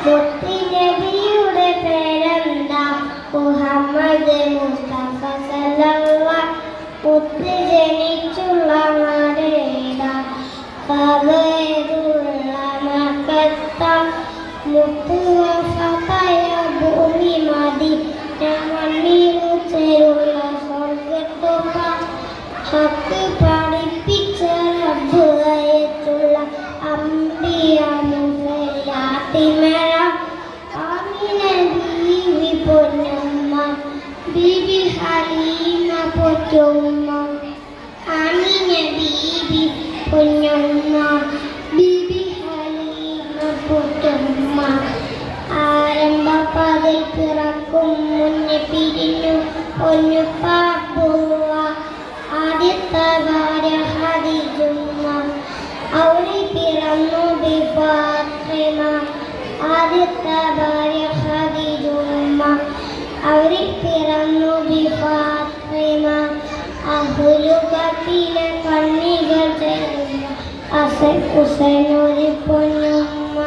മുത്തുനബിയുടെ പേരെന്താ? മുഹമ്മദ് മുസ്തഫ സല്ലല്ലാഹു. മുത്ത് ജനിച്ചുള്ള നാടേതാ? കഅബയുള്ള മക്കത്ത. മുത്ത് വഫാത്തായ ഭൂമി മദീന. മണ്ണിൽ ചേരുള്ള സ്വർഗ്ഗത്തോപ്പ. ഹക്ക് പഠിപ്പിച്ച റബ്ബ് അയച്ചുള്ള അംബിയ മുസല്ലാത്തിമര. ആമിന ബീവി പൊന്നമ്മ. ബീബി ഹലീമ പൊറ്റുമ്മ. ആമിന ബീബി പൊന്നമ്മ. ബീബി ഹലീമ പൊറ്റുമ്മ. ആരംഭ പതിൽ പിറക്കും മുന്നേ പിരിഞ്ഞു പൊന്നുപ്പാപ്പുവ. ആദ്യത്തെ ഭാര്യ ഖദീജുമ്മ. അവരിൽ പിറന്നു ഫാത്തിമ. ആദ്യത്തെ ഭാര്യ ഖദീജുമ്മ. അവരിൽ പിറന്നു ഫാത്തിമ. അഹ്ലുബൈത്തിലെ കണ്ണികൾ ചേരുന്ന ഹസൻ ഹുസൈൻ ഒരു പൊന്നുമ്മ.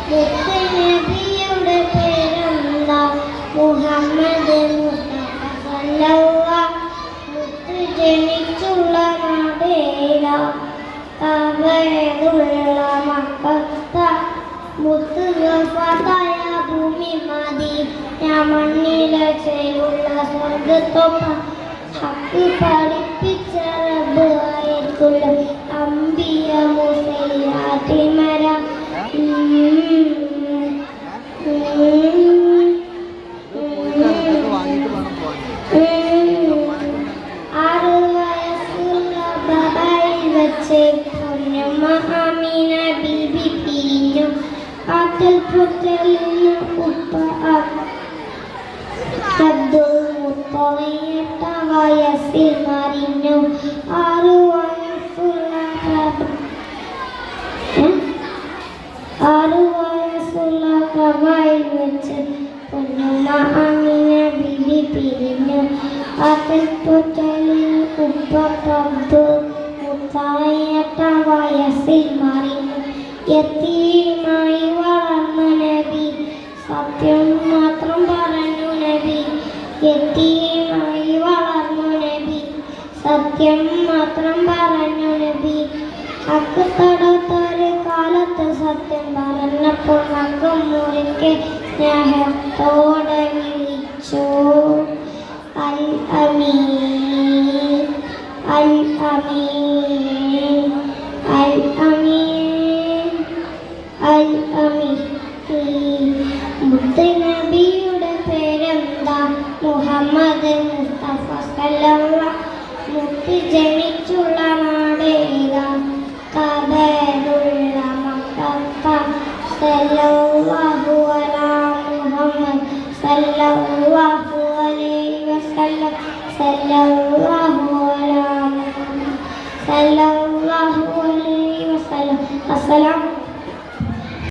മുത്തുനബിയുടെ പേരെന്താ? മുഹമ്മദ് മുസ്തഫ സല്ലല്ലാഹു. മുത്ത് ജനിച്ചുള്ള നാടേതാ? കഅബയുള്ള മക്കത്ത. മുത്ത് വഫാത്തായ ഭൂമി മദീന. മണ്ണിലെ ചേരുള്ള സ്വർഗ്ഗത്തോപ്പ. ഹക്ക് പഠിപ്പിച്ച റബ്ബ് അയച്ചുള്ള അംബിയ മുസല്ലാത്തിമര. 6 വയസ്സുള്ള ബബയിൽ വെച്ച് പൊന്നമ്മ ആമിന ബീബി പിരിഞ്ഞു. ആറ്റൽ പൊറ്റലിന് ഉപ്പ അബ്ദുൽ മുത്തലിബ് 8 വയസ്സിൽ മരിഞ്ഞു. 6 വയസ്സുള്ള ബബയിൽ വെച്ച് പൊന്നമ്മ ആമിന ബീബി പിരിഞ്ഞു. ആറ്റൽ പൊറ്റലിന് ഉപ്പ അബ്ദുൽ മുത്തലിബ് 8 വയസ്സിൽ മരിഞ്ഞു. യതീമായി വളർന്ന നബി. സത്യം മാത്രം പറഞ്ഞു നബി. യതീമായി വളർന്നു നബി. സത്യം മാത്രം പറഞ്ഞു നബി. ഹക്ക് തടത്തൊരു കാലത്ത് സത്യം പറഞ്ഞപ്പോൾ നഖം മുറിക്കെ സ്നേഹത്തോടെ വിളിച്ചു. അൽ അമീൻ അൽ അമീൻ അൽ അമീൻ അൽ അമീൻ. മുത്തുനബിയുടെ പേരെന്താ? മുഹമ്മദ് മുസ്തഫ സല്ലല്ലാഹു. മുത്ത് ജനിച്ചുള്ള നാടേതാ? കഅബയുള്ള മക്കത്ത. സല്ലല്ലാഹു അലാ മുഹമ്മദ് സല്ലല്ലാഹു അലൈഹി വസല്ലം. സല്ലല്ലാഹു അലാ മുഹമ്മദ് സല്ലല്ലാഹു അലൈഹി വസല്ലം. അസ്സലാമു